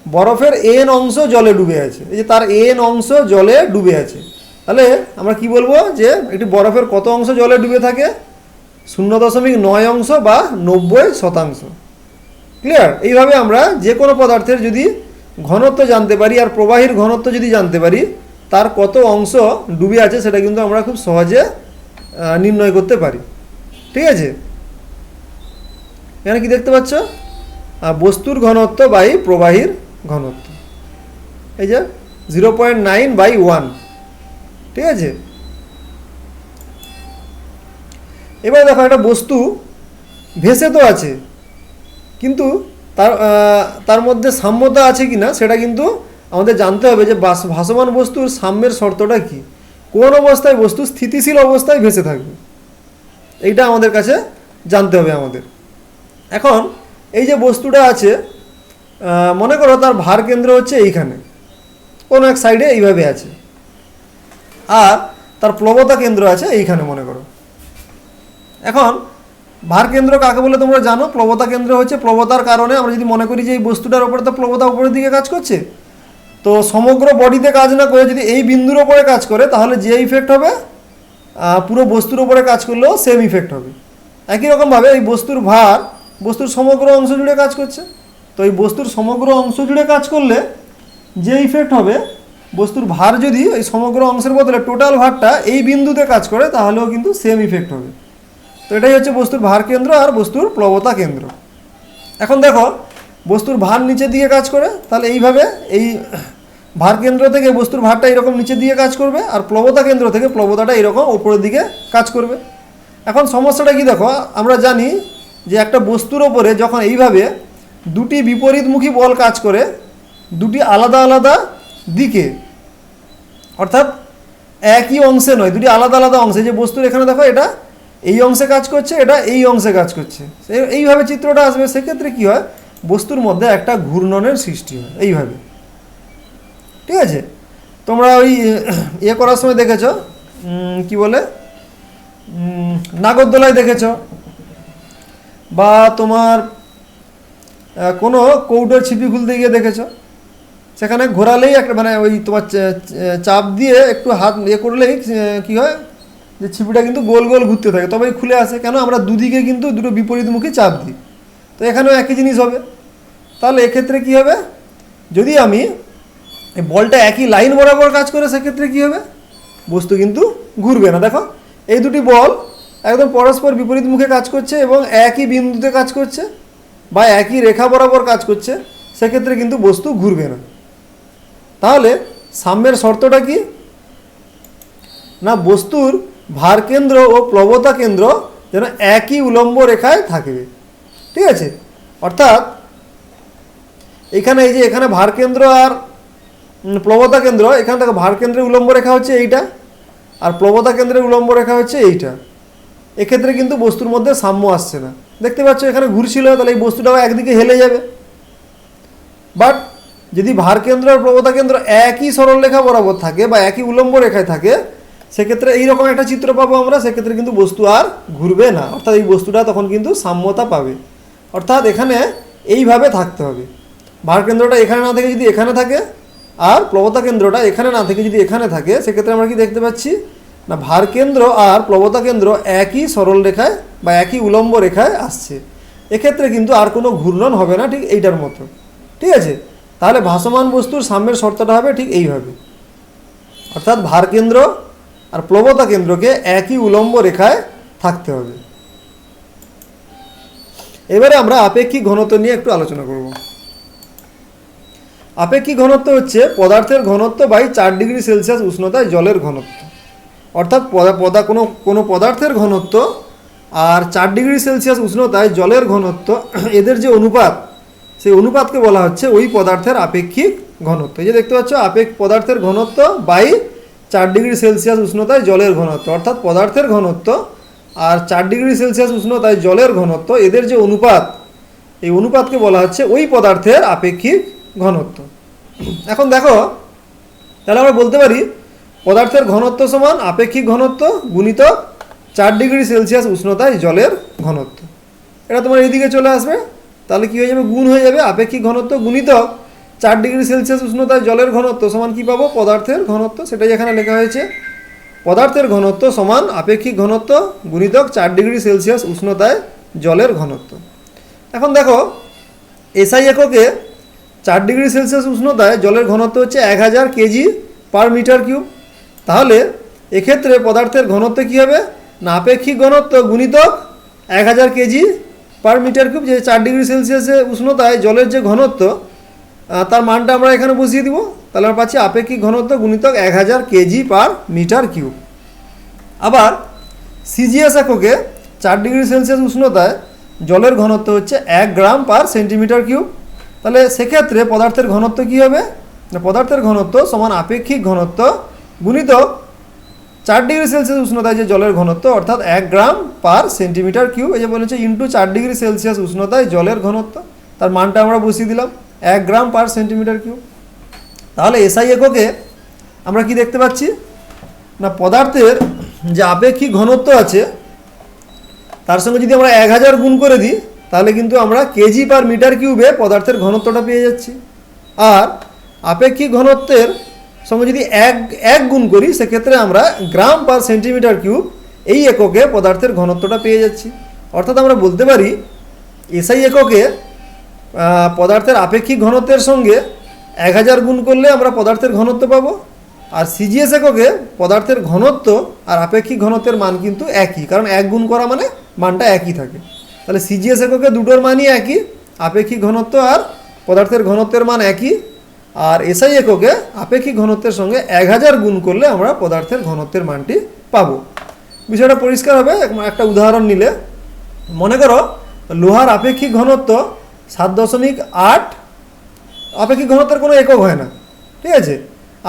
বরফের এন অংশ জলে ডুবে আছে, এই যে তার এন অংশ জলে ডুবে আছে। তাহলে আমরা কি বলবো যে একটি বরফের কত অংশ জলে ডুবে থাকে? 0.9 অংশ বা 90%। ক্লিয়ার? এইভাবে আমরা যে কোনো পদার্থের যদি ঘনত্ব জানতে পারি আর প্রবাহীর ঘনত্ব যদি জানতে পারি, তার কত অংশ ডুবে আছে সেটা কিন্তু আমরা খুব সহজে নির্ণয় করতে পারি। ঠিক আছে, এখানে কি দেখতে পাচ্ছ? বস্তুর ঘনত্ব বাই প্রবাহীর ঘনত্ব, এই যে 0.9/1। ঠিক আছে, এবার দেখো একটা বস্তু ভেসে তো আছে, কিন্তু তার মধ্যে সাম্যতা আছে কিনা সেটা কিন্তু আমাদের জানতে হবে, যে ভাসমান বস্তুর সাম্যের শর্তটা কি, কোন অবস্থায় বস্তু স্থিতিশীল অবস্থায় ভেসে থাকবে, এইটা আমাদের কাছে জানতে হবে আমাদের। এখন এই যে বস্তুটা আছে, মনে করো তার ভার কেন্দ্র হচ্ছে এইখানে, কোনো এক সাইডে এইভাবে আছে, আর তার প্লবতা কেন্দ্র আছে এইখানে মনে করো। এখন ভার কেন্দ্র কাকে বলে তোমরা জানো? প্লবতা কেন্দ্র হচ্ছে প্লবতার কারণে আমরা যদি মনে করি যে এই বস্তুটার উপরে তো প্লবতা উপরের দিকে কাজ করছে, তো সমগ্র বডিতে কাজ না করে যদি এই বিন্দুর ওপরে কাজ করে তাহলে যে ইফেক্ট হবে পুরো বস্তুর ওপরে কাজ করলেও সেম ইফেক্ট হবে। একই রকমভাবে এই বস্তুর ভার বস্তুর সমগ্র অংশ জুড়ে কাজ করছে, তো এই বস্তুর সমগ্র অংশ জুড়ে কাজ করলে যে ইফেক্ট হবে বস্তুর ভার যদি এই সমগ্র অংশের বদলে টোটাল ভারটা এই বিন্দুতে কাজ করে তাহলেও কিন্তু সেম ইফেক্ট হবে। তো এটাই হচ্ছে বস্তুর ভার কেন্দ্র আর বস্তুর প্লবতা কেন্দ্র। এখন দেখো বস্তুর ভার নিচের দিকে কাজ করে, তাহলে এইভাবে এই ভার কেন্দ্র থেকে বস্তুর ভারটা এরকম নিচের দিকে কাজ করবে, আর প্লবতা কেন্দ্র থেকে প্লবতাটা এরকম ওপরের দিকে কাজ করবে। এখন সমস্যাটা কি দেখো, আমরা জানি যে একটা বস্তুর ওপরে যখন এইভাবে দুটি বিপরীতমুখী বল কাজ করে দুটি আলাদা আলাদা দিকে, অর্থাৎ একই অংশে নয়, দুটি আলাদা আলাদা অংশে, যে বস্তুর এখানে দেখো এটা এই অংশে কাজ করছে, এটা এই অংশে কাজ করছে, এইভাবে চিত্রটা আসবে। সেক্ষেত্রে কি হয়, বস্তুর মধ্যে একটা ঘূর্ণনের সৃষ্টি হয় এইভাবে। ঠিক আছে, তোমরা ওই করার সময় দেখেছো কি বলে নাগরদোলায় দেখেছো, বা তোমার কোনো কৌটোর ছিপি খুলতে গিয়ে দেখেছো, সেখানে ঘোরালেই একটা মানে ওই তোমার চাপ দিয়ে একটু হাত করলেই কি হয়, যে ছিপিটা কিন্তু গোল গোল ঘুরতে থাকে, তবেই খুলে আসে। কেন? আমরা দুদিকে কিন্তু দুটো বিপরীতমুখী চাপ দিই। তো এখানেও একই জিনিস হবে। তাহলে এক্ষেত্রে কি হবে, যদি আমি এই বলটা একই লাইন বরাবর কাজ করে সেক্ষেত্রে কি হবে, বস্তু কিন্তু ঘুরবে না। দেখো এই দুটি বল একদম পরস্পর বিপরীত মুখে কাজ করছে এবং একই বিন্দুতে কাজ করছে বা একই রেখা বরাবর কাজ করছে, সেক্ষেত্রে কিন্তু বস্তু ঘুরবে না। তাহলে সাম্যের শর্তটা কি না, বস্তুর ভার কেন্দ্র ও প্লবতা কেন্দ্র যেন একই উলম্ব রেখায় থাকবে। ঠিক আছে, অর্থাৎ এখানে এই যে এখানে ভার কেন্দ্র আর প্লবতা কেন্দ্র, এখান থেকে ভার কেন্দ্রের উলম্ব রেখা হচ্ছে এইটা আর প্লবতা কেন্দ্রের উলম্ব রেখা হচ্ছে এইটা। এক্ষেত্রে কিন্তু বস্তুর মধ্যে সাম্য আসছে না। দেখতে পাচ্ছ এখানে ঘুরছিল, তাহলে এই বস্তুটাও একদিকে হেলে যাবে। বাট যদি ভার কেন্দ্র আর প্লবতা কেন্দ্র একই সরল রেখা বরাবর থাকে বা একই উলম্ব রেখায় থাকে, সেক্ষেত্রে এইরকম একটা চিত্র পাবো আমরা। সেক্ষেত্রে কিন্তু বস্তু আর ঘুরবে না, অর্থাৎ এই বস্তুটা তখন কিন্তু সাম্যতা পাবে। অর্থাৎ এখানে এইভাবে থাকতে হবে, ভার কেন্দ্রটা এখানে না থেকে যদি এখানে থাকে আর প্লবতা কেন্দ্রটা এখানে না থেকে যদি এখানে থাকে, সেক্ষেত্রে আমরা কি দেখতে পাচ্ছি না, ভার কেন্দ্র আর প্লবতা কেন্দ্র একই সরল রেখায় বা একই উলম্ব রেখায় আসছে। এক্ষেত্রে কিন্তু আর কোনো ঘূর্ণন হবে না, ঠিক এইটার মতো। ঠিক আছে, তাহলে ভাসমান বস্তুর সাম্যের শর্তটা হবে ঠিক এইভাবে, অর্থাৎ ভার কেন্দ্র আর প্লবতা কেন্দ্রকে একই উলম্ব রেখায় থাকতে হবে। এবারে আমরা আপেক্ষিক ঘনত্ব নিয়ে একটু আলোচনা করব। আপেক্ষিক ঘনত্ব হচ্ছে পদার্থের ঘনত্ব বাই 4 ডিগ্রি সেলসিয়াস উষ্ণতায় জলের ঘনত্ব। অর্থাৎ কোনো পদার্থের ঘনত্ব আর 4 ডিগ্রি সেলসিয়াস উষ্ণতায় জলের ঘনত্ব, এদের যে অনুপাত, সেই অনুপাতকে বলা হচ্ছে ওই পদার্থের আপেক্ষিক ঘনত্ব। এই যে দেখতে পাচ্ছ, পদার্থের ঘনত্ব বাই 4 ডিগ্রি সেলসিয়াস উষ্ণতায় জলের ঘনত্ব, অর্থাৎ পদার্থের ঘনত্ব আর 4 ডিগ্রি সেলসিয়াস উষ্ণতায় জলের ঘনত্ব, এদের যে অনুপাত, এই অনুপাতকে বলা হচ্ছে ওই পদার্থের আপেক্ষিক ঘনত্ব। এখন দেখো, তাহলে আমরা বলতে পারি পদার্থের ঘনত্ব সমান আপেক্ষিক ঘনত্ব গুণিতক 4 ডিগ্রি সেলসিয়াস উষ্ণতায় জলের ঘনত্ব। এটা তোমার এইদিকে চলে আসবে, তাহলে কী হয়ে যাবে, গুণ হয়ে যাবে। আপেক্ষিক ঘনত্ব গুণিতক 4 ডিগ্রি সেলসিয়াস উষ্ণতায় জলের ঘনত্ব সমান কী পাবো, পদার্থের ঘনত্ব। সেটাই এখানে লেখা হয়েছে, পদার্থের ঘনত্ব সমান আপেক্ষিক ঘনত্ব গুণিতক 4 ডিগ্রি সেলসিয়াস উষ্ণতায় জলের ঘনত্ব। এখন দেখো এসআই এককে 4 ডিগ্রি সেলসিয়াস উষ্ণতায় জলের ঘনত্ব হচ্ছে 1000 কেজি পার মিটার কিউব। তাহলে এক্ষেত্রে পদার্থের ঘনত্ব কী হবে না, আপেক্ষিক ঘনত্ব গুণিতক 1000 কেজি পার মিটার কিউব, যে 4 ডিগ্রি সেলসিয়াসের উষ্ণতায় জলের যে ঘনত্ব তার মানটা আমরা এখানে বসিয়ে দিব। তাহলে আমরা পাচ্ছি আপেক্ষিক ঘনত্ব গুণিতক 1000 কেজি পার মিটার কিউব। আবার সিজিএস এককে 4 ডিগ্রি সেলসিয়াস উষ্ণতায় জলের ঘনত্ব হচ্ছে 1 গ্রাম পার সেন্টিমিটার কিউব। তাহলে সেক্ষেত্রে পদার্থের ঘনত্ব কী হবে না, পদার্থের ঘনত্ব সমান আপেক্ষিক ঘনত্ব গুণিতক 4 ডিগ্রি সেলসিয়াস উষ্ণতায় যে জলের ঘনত্ব, অর্থাৎ 1 গ্রাম পার সেন্টিমিটার কিউব। এই যে বলেছে ইন্টু 4 ডিগ্রি সেলসিয়াস উষ্ণতায় জলের ঘনত্ব, তার মানটা আমরা বসিয়ে দিলাম 1 গ্রাম পার সেন্টিমিটার কিউব। তাহলে এসআই এককে আমরা কি দেখতে পাচ্ছি না, পদার্থের যে আপেক্ষিক ঘনত্ব আছে তার সঙ্গে যদি আমরা 1000 গুণ করে দিই তাহলে কিন্তু আমরা কেজি পার মিটার কিউবে পদার্থের ঘনত্বটা পেয়ে যাচ্ছি। আর আপেক্ষিক ঘনত্বের সঙ্গে যদি এক গুণ করি সেক্ষেত্রে আমরা গ্রাম পার সেন্টিমিটার কিউব এই এককে পদার্থের ঘনত্বটা পেয়ে যাচ্ছি। অর্থাৎ আমরা বলতে পারি এসআই এককে পদার্থের আপেক্ষিক ঘনত্বের সঙ্গে 1000 গুণ করলে আমরা পদার্থের ঘনত্ব পাবো। আর সিজিএস এককে পদার্থের ঘনত্ব আর আপেক্ষিক ঘনত্বের মান কিন্তু একই, কারণ 1 গুণ করা মানে মানটা একই থাকে। তাহলে সিজিএস এককে দুটোর মানই একই, আপেক্ষিক ঘনত্ব আর পদার্থের ঘনত্বের মান একই। আর এসআই এককে আপেক্ষিক ঘনত্বের সঙ্গে 1000 গুণ করলে আমরা পদার্থের ঘনত্বের মানটি পাবো। বিষয়টা পরিষ্কার হবে। একটা উদাহরণ নিলে মনে করো লোহার আপেক্ষিক ঘনত্ব 7.8। আপেক্ষিক ঘনত্বের কোনো একক হয় না, ঠিক আছে।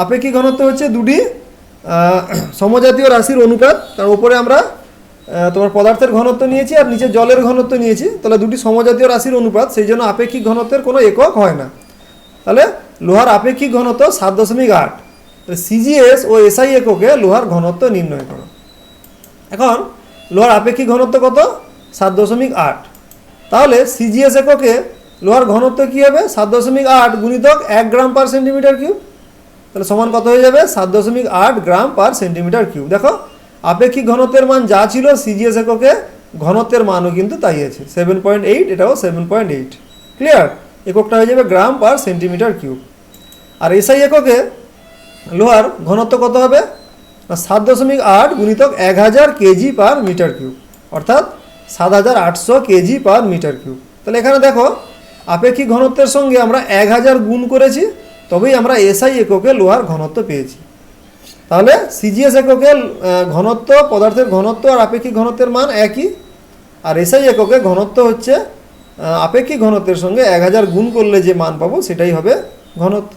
আপেক্ষিক ঘনত্ব হচ্ছে দুটি সমজাতীয় রাশির অনুপাত। তার উপরে আমরা তোমার পদার্থের ঘনত্ব নিয়েছি আর নিচে জলের ঘনত্ব নিয়েছি, তাহলে দুটি সমজাতীয় রাশির অনুপাত, সেই জন্য আপেক্ষিক ঘনত্বের কোনো একক হয় না। তাহলে লোহার আপেক্ষিক ঘনত্ব 7.8। তাহলে সিজিএস ও এসআই এককে লোহার ঘনত্ব নির্ণয় করো। এখন লোহার আপেক্ষিক ঘনত্ব কত? 7.8। তাহলে সিজিএস এককে লোহার ঘনত্ব কী হবে? 7.8 গুণিতক 1 গ্রাম পার সেন্টিমিটার কিউব। তাহলে সমান কত হয়ে যাবে? 7.8 গ্রাম পার সেন্টিমিটার কিউব। দেখো আপেক্ষিক ঘনত্বের মান যা ছিল সিজিএস এককে ঘনত্বের মানও কিন্তু তাই আছে, 7.8, এটাও 7.8। ক্লিয়ার? এককটা হয়ে যাবে গ্রাম পার সেন্টিমিটার কিউব। আর এসআই এককে লোহার ঘনত্ব কত হবে? 7.8 গুণিতক 1000 কেজি পার মিটার কিউব, অর্থাৎ 7800 কেজি পার মিটার কিউব। তাহলে এখানে দেখো আপেক্ষিক ঘনত্বের সঙ্গে আমরা 1000 গুণ করেছি, তবেই আমরা এসআই এককে লোহার ঘনত্ব পেয়েছি। তাহলে সিজিএস এককে ঘনত্ব, পদার্থের ঘনত্ব আর আপেক্ষিক ঘনত্বের মান একই। আর এসআই এককে ঘনত্ব হচ্ছে আপেক্ষিক ঘনত্বের সঙ্গে 1000 গুণ করলে যে মান পাবো সেটাই হবে ঘনত্ব।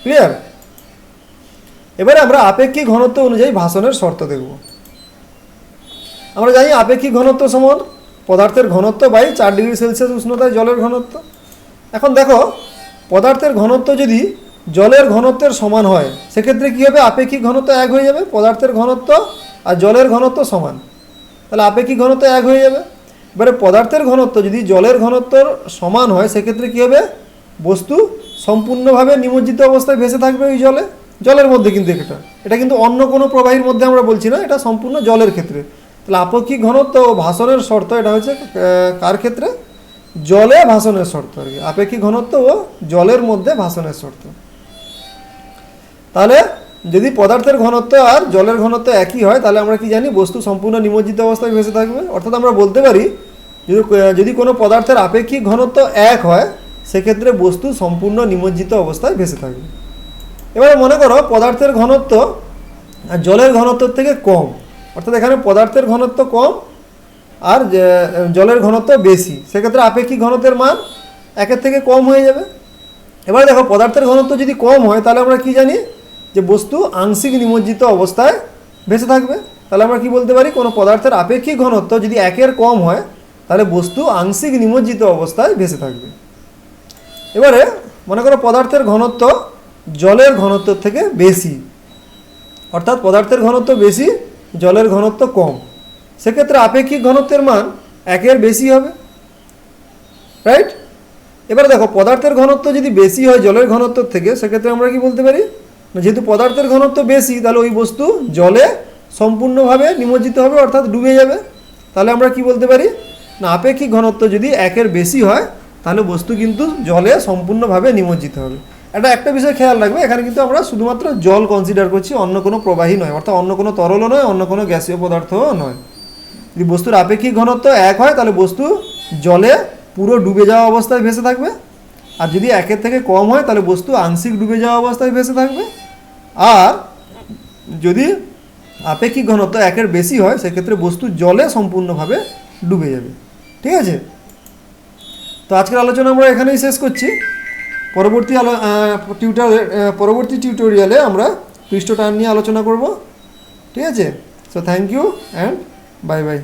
ক্লিয়ার? এবারে আমরা আপেক্ষিক ঘনত্ব অনুযায়ী ভাসনের শর্ত দেখব। আমরা জানি আপেক্ষিক ঘনত্ব সমান পদার্থের ঘনত্ব বাই 4 ডিগ্রি সেলসিয়াস উষ্ণতায় জলের ঘনত্ব। এখন দেখো পদার্থের ঘনত্ব যদি জলের ঘনত্বের সমান হয় সেক্ষেত্রে কী হবে? আপেক্ষিক ঘনত্ব 1 হয়ে যাবে। পদার্থের ঘনত্ব আর জলের ঘনত্ব সমান, তাহলে আপেক্ষিক ঘনত্ব 1 হয়ে যাবে। এবারে পদার্থের ঘনত্ব যদি জলের ঘনত্বর সমান হয় সেক্ষেত্রে কী হবে? বস্তু সম্পূর্ণভাবে নিমজ্জিত অবস্থায় ভেসে থাকবে ওই জলের মধ্যে। কিন্তু এটা কিন্তু অন্য কোনো প্রবাহীর মধ্যে আমরা বলছি না, এটা সম্পূর্ণ জলের ক্ষেত্রে। তাহলে আপেক্ষিক ঘনত্ব ও ভাসনের শর্ত এটা হচ্ছে কার ক্ষেত্রে? জলে ভাসনের শর্ত আর কি। আপেক্ষিক ঘনত্ব ও জলের মধ্যে ভাসনের শর্ত। তাহলে যদি পদার্থের ঘনত্ব আর জলের ঘনত্ব একই হয় তাহলে আমরা কি জানি? বস্তু সম্পূর্ণ নিমজ্জিত অবস্থায় ভেসে থাকবে। অর্থাৎ আমরা বলতে পারি যদি কোনো পদার্থের আপেক্ষিক ঘনত্ব 1 হয় সেক্ষেত্রে বস্তু সম্পূর্ণ নিমজ্জিত অবস্থায় ভেসে থাকবে। এবারে মনে করো পদার্থের ঘনত্ব আর জলের ঘনত্বের থেকে কম, অর্থাৎ এখানে পদার্থের ঘনত্ব কম আর জলের ঘনত্ব বেশি, সেক্ষেত্রে আপেক্ষিক ঘনত্বের মান 1 থেকে কম হয়ে যাবে। এবারে দেখো পদার্থের ঘনত্ব যদি কম হয় তাহলে আমরা কি জানি? যে বস্তু আংশিক নিমজ্জিত অবস্থায় ভেসে থাকবে। তাহলে আমরা কি বলতে পারি? কোনো পদার্থের আপেক্ষিক ঘনত্ব যদি 1 কম হয় তাহলে বস্তু আংশিক নিমজ্জিত অবস্থায় ভেসে থাকবে। এবারে মনে করো পদার্থের ঘনত্ব জলের ঘনত্বের থেকে বেশি, অর্থাৎ পদার্থের ঘনত্ব বেশি, জলের ঘনত্ব কম, সেক্ষেত্রে আপেক্ষিক ঘনত্বের মান 1 বেশি হবে। রাইট? এবারে দেখো পদার্থের ঘনত্ব যদি বেশি হয় জলের ঘনত্বের থেকে সেক্ষেত্রে আমরা কি বলতে পারি? যেহেতু পদার্থের ঘনত্ব বেশি তাহলে ওই বস্তু জলে সম্পূর্ণভাবে নিমজ্জিত হবে, অর্থাৎ ডুবে যাবে। তাহলে আমরা কি বলতে পারি? না, আপেক্ষিক ঘনত্ব যদি 1 বেশি হয় তাহলে বস্তু কিন্তু জলে সম্পূর্ণভাবে নিমজ্জিত হবে। একটা বিষয় খেয়াল রাখবে, এখানে কিন্তু আমরা শুধুমাত্র জল কনসিডার করছি, অন্য কোনো প্রবাহী নয়, অর্থাৎ অন্য কোনো তরলও নয়, অন্য কোনো গ্যাসীয় পদার্থও নয়। যদি বস্তুর আপেক্ষিক ঘনত্ব 1 হয় তাহলে বস্তু জলে পুরো ডুবে যাওয়া অবস্থায় ভেসে থাকবে, আর যদি 1 থেকে কম হয় তাহলে বস্তু আংশিক ডুবে যাওয়া অবস্থায় ভেসে থাকবে। আর যদি আপেক্ষিক ঘনত্ব 1 বেশি হয় সেক্ষেত্রে বস্তু জলে সম্পূর্ণভাবে ডুবে যাবে। ঠিক আছে? তো আজকের আলোচনা আমরা এখানেই শেষ করছি। পরবর্তী টিউটোরিয়ালে আমরা পৃষ্ঠটান নিয়ে আলোচনা করব। ঠিক আছে? So thank you and bye by.